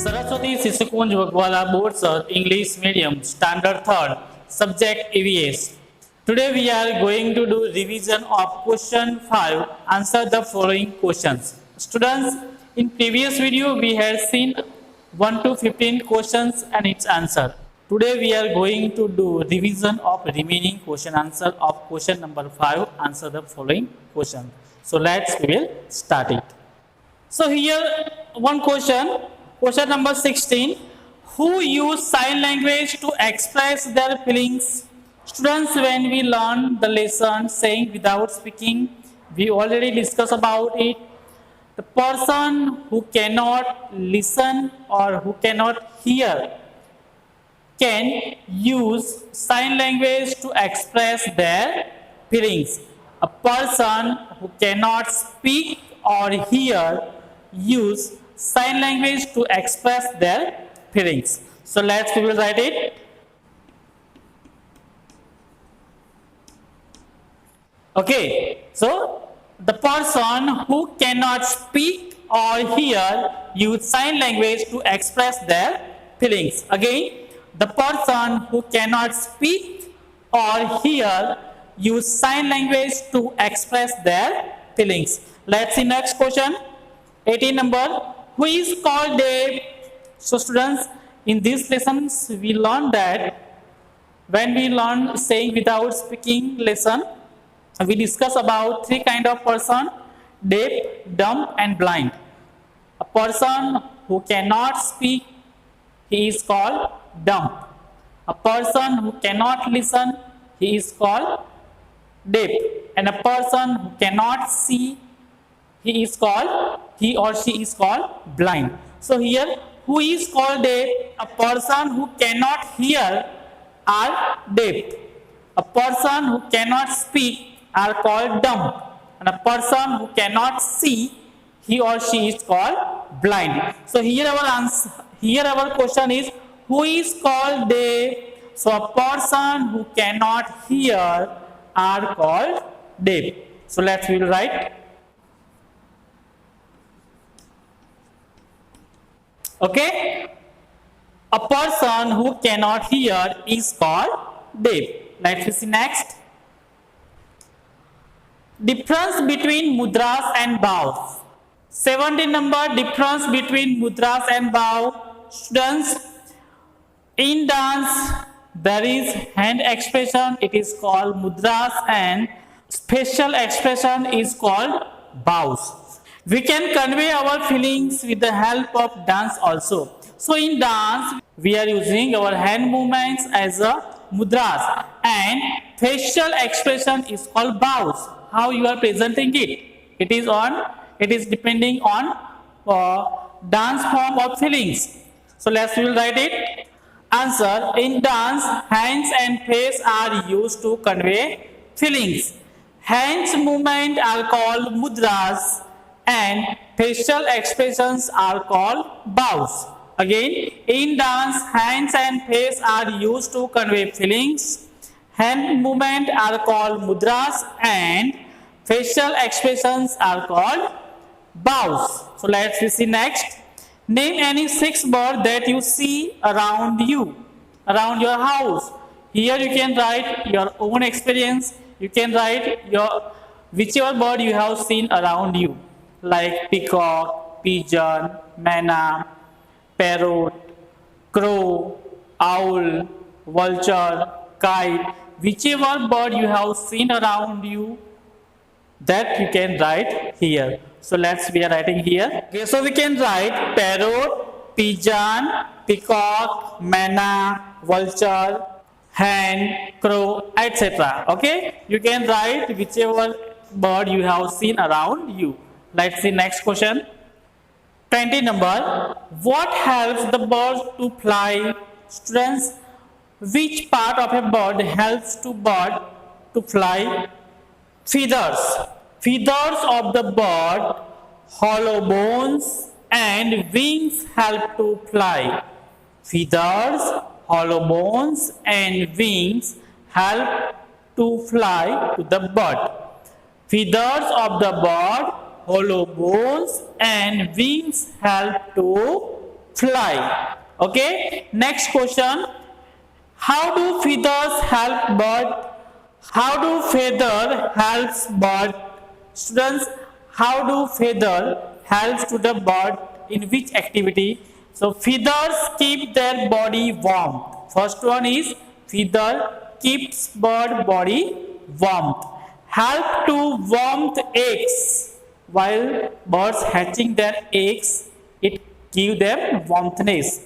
Saraswati Shishu Kunj Wagwala Board Sir, English Medium, Standard 3rd, Subject EVS. Today we are going to do revision of question 5. Answer the following questions. Students, in previous video we had seen 1 to 15 questions and its answer. Today we are going to do revision of remaining question answer of question number 5. Answer the following question. So we will start it. So here one question. Question number 16. Who use sign language to express their feelings? Students, when we learn the lesson saying without speaking, we already discussed about it. The person who cannot listen or who cannot hear can use sign language to express their feelings. A person who cannot speak or hear use sign language to express their feelings. So we will write it. Okay, so the person who cannot speak or hear use sign language to express their feelings. Again, the person who cannot speak or hear use sign language to express their feelings. Let's see next question. 18 number. Who is called deaf? So students, in these lessons we learn that when we learn saying without speaking lesson, we discuss about three kind of person: deaf, dumb and blind. A person who cannot speak, he is called dumb. A person who cannot listen, he is called deaf. And a person who cannot see, he or she is called blind. So here, who is called deaf? A person who cannot hear are deaf. A person who cannot speak are called dumb. And a person who cannot see, he or she is called blind. So here our question is, who is called deaf? So a person who cannot hear are called deaf. So we will write. Okay, a person who cannot hear is called deaf. Let's see next. Difference between mudras and bows. 17 number, difference between mudras and bow. Students, in dance there is hand expression, it is called mudras, and facial expression is called bows. We can convey our feelings with the help of dance also. So in dance, we are using our hand movements as a mudras, and facial expression is called bows. How you are presenting it? It is depending on dance form of feelings. So we will write it. Answer: in dance, hands and face are used to convey feelings. Hands movement are called mudras, and facial expressions are called bows. Again, in dance, hands and face are used to convey feelings. Hand movement are called mudras, and facial expressions are called bows. So let's see next. Name any 6 birds that you see around you, around your house. Here you can write your own experience. You can write your whichever bird you have seen around you, like peacock, pigeon, manna, parrot, crow, owl, vulture, kite. Whichever bird you have seen around you, that you can write here. So we are writing here. Okay, so we can write parrot, pigeon, peacock, manna, vulture, hen, crow, etc. Okay, you can write whichever bird you have seen around you. Let's see next question. 20 number. What helps the bird to fly? Students, which part of a bird helps bird to fly? Feathers. Feathers of the bird, hollow bones and wings help to fly. Feathers, hollow bones and wings help to fly to the bird. Feathers of the bird, hollow bones and wings help to fly. Okay, next question. How do feathers help bird? How do feather helps bird? Students, how do feather helps to the bird in which activity? So feathers keep their body warm. First one is feather keeps bird body warm. Help to warm eggs while birds hatching their eggs. It give them warmthness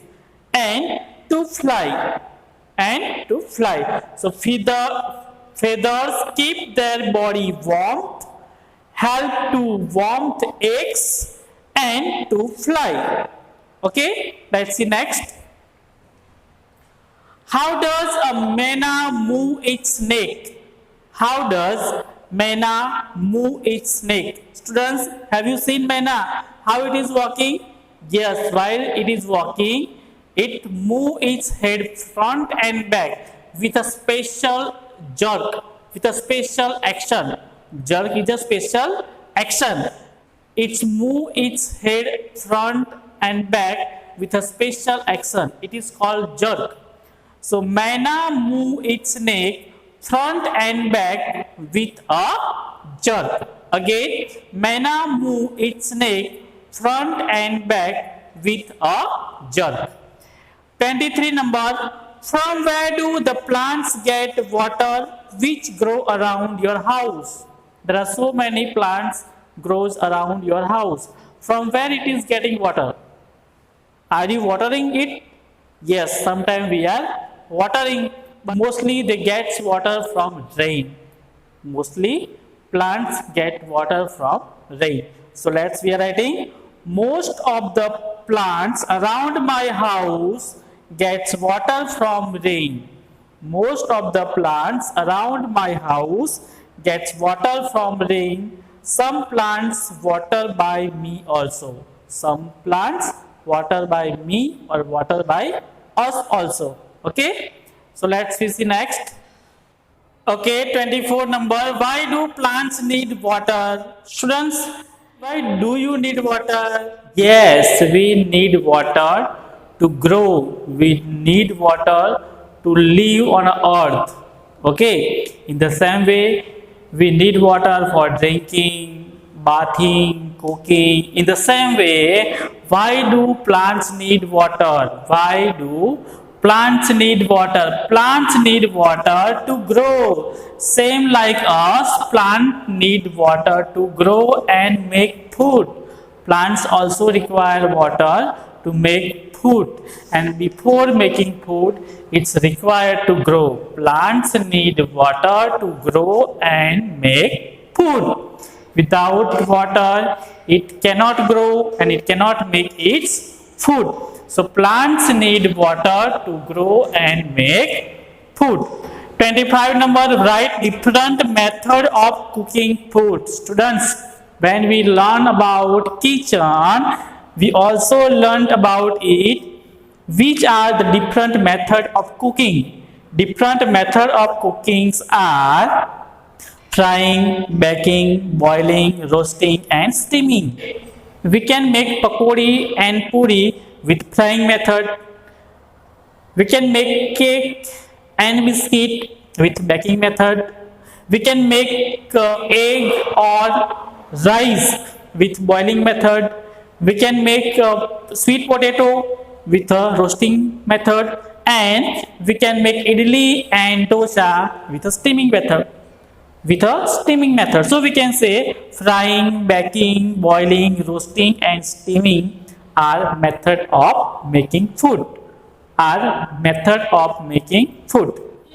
and to fly So feathers keep their body warm, help to warm eggs and to fly. Okay, let's see next. How does a myna move its neck? How does myna move its neck? Students, have you seen myna? How it is walking? Yes, while it is walking, it moves its head front and back with a special jerk, with a special action. Jerk is a special action. It moves its head front and back with a special action. It is called jerk. So myna move its neck front and back with a jerk. Again, myna move its neck front and back with a jerk. 23 number. From where do the plants get water which grow around your house? There are so many plants grows around your house. From where it is getting water? Are you watering it? Yes, sometimes we are watering, but mostly they get water from rain. Mostly plants get water from rain. So we are writing, most of the plants around my house gets water from rain. Most of the plants around my house gets water from rain. Some plants water by me also. Some plants water by me or water by us also. Okay, so let's see next. Okay, 24 number. Why do plants need water? Students, why do you need water? Yes, we need water to grow. We need water to live on earth. Okay, in the same way, we need water for drinking, bathing, cooking. In the same way, why do plants need water? Why do plants need water? Plants need water to grow. Same like us, plants need water to grow and make food. Plants also require water to make food, and before making food, it's required to grow. Plants need water to grow and make food. Without water, it cannot grow and it cannot make its food. So plants need water to grow and make food. 25 number. Write different method of cooking food. Students, when we learn about kitchen, we also learned about it. Which are the different method of cooking? Different method of cookings are frying, baking, boiling, roasting and steaming. We can make pakodi and puri with frying method. We can make cake and biscuit with baking method. We can make egg or rice with boiling method. We can make sweet potato with a roasting method, and we can make idli and dosa with a steaming method. So we can say frying, baking, boiling, roasting and steaming are method of making food.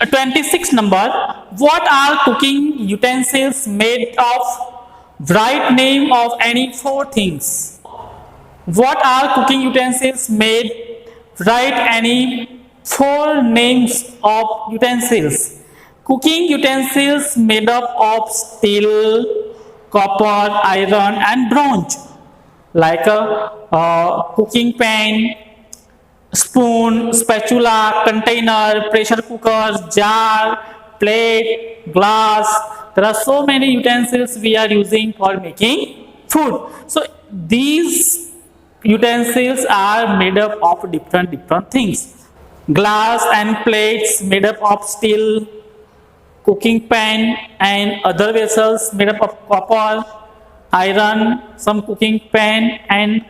26 number. What are cooking utensils made of? Write name of any 4 things. What are cooking utensils made? Write any 4 names of utensils. Cooking utensils made up of steel, copper, iron and bronze, like a cooking pan, spoon, spatula, container, pressure cooker, jar, plate, glass. There are so many utensils we are using for making food. So these utensils are made up of different things. Glass and plates made up of steel, cooking pan and other vessels made up of copper, iron, some cooking pan and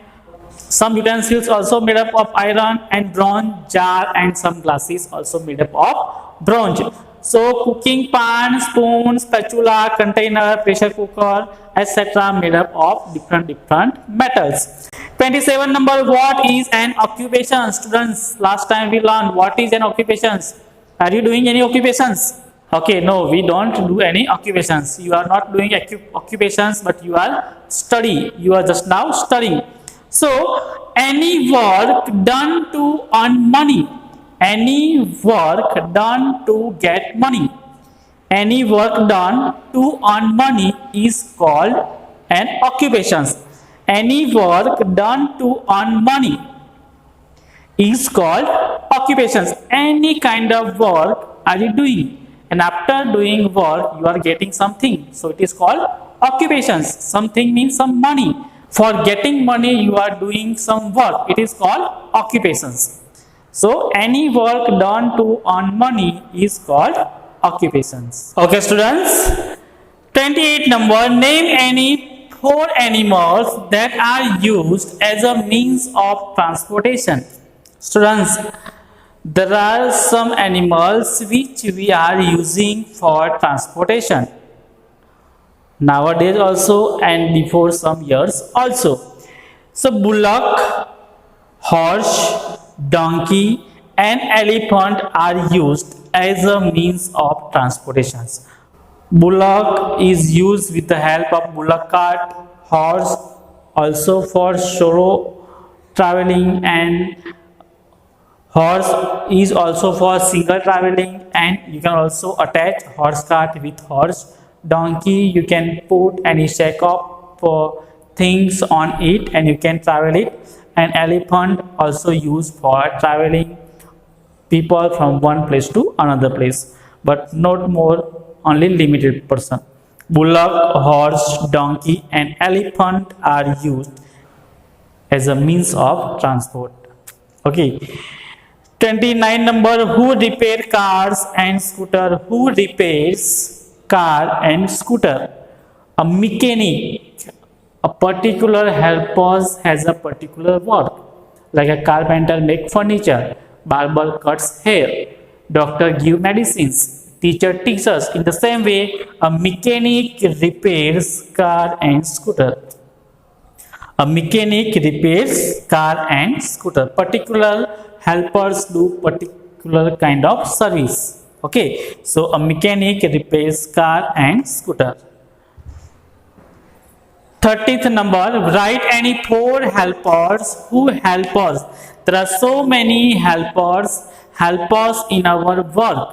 some utensils also made up of iron and bronze, jar and some glasses also made up of bronze. So cooking pan, spoon, spatula, container, pressure cooker, etc. made up of different metals. 27 number, what is an occupation? Students, last time we learned what is an occupation. Are you doing any occupations? Okay, no, we don't do any occupations. You are not doing occupations, but you are study. You are just now studying. So, any work done to earn money, any work done to get money, any work done to earn money is called an occupation. Any work done to earn money is called occupations. Any kind of work are you doing? And after doing work, you are getting something. So it is called occupations. Something means some money. For getting money, you are doing some work. It is called occupations. So any work done to earn money is called occupations. Okay, students. 28 number. Name any 4 animals that are used as a means of transportation. Students, there are some animals which we are using for transportation nowadays also and before some years also. So bullock, horse, donkey and elephant are used as a means of transportation. Bullock is used with the help of bullock cart, horse also for solo traveling, and horse is also for single traveling, and you can also attach horse cart with horse. Donkey, you can put any sack of things on it and you can travel it. And elephant also used for traveling people from one place to another place, but not more, only limited person. Bullock, horse, donkey and elephant are used as a means of transport. Okay. 29 number, who repair cars and scooter? Who repairs car and scooter? A mechanic, a particular helper has a particular work. Like a carpenter make furniture, barber cuts hair, doctor give medicines, teacher teaches. In the same way, a mechanic repairs car and scooter. A mechanic repairs car and scooter. Particular helpers do particular kind of service. Okay, so a mechanic repairs car and scooter. 30th number, write any 4 helpers who help us. There are so many helpers help us in our work,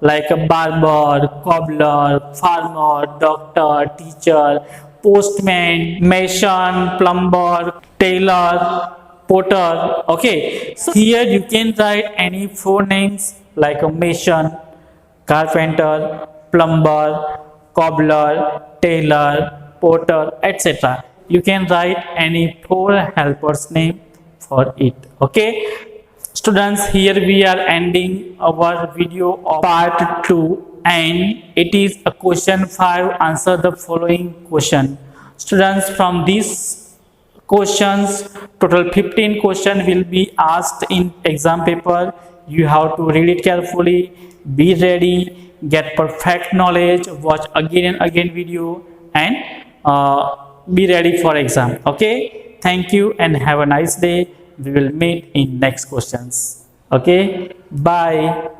like a barber, cobbler, farmer, doctor, teacher, postman, mason, plumber, tailor, potter. Okay, so here you can write any 4 names like a mason, carpenter, plumber, cobbler, tailor, potter, etc. You can write any 4 helpers name for it. Okay, students, here we are ending our video of part 2 and it is a question 5. Answer the following question. Students, from these questions, total 15 questions will be asked in exam paper. You have to read it carefully, be ready, get perfect knowledge, watch again and again video and be ready for exam. Okay, thank you and have a nice day. We will meet in next questions. Okay, bye.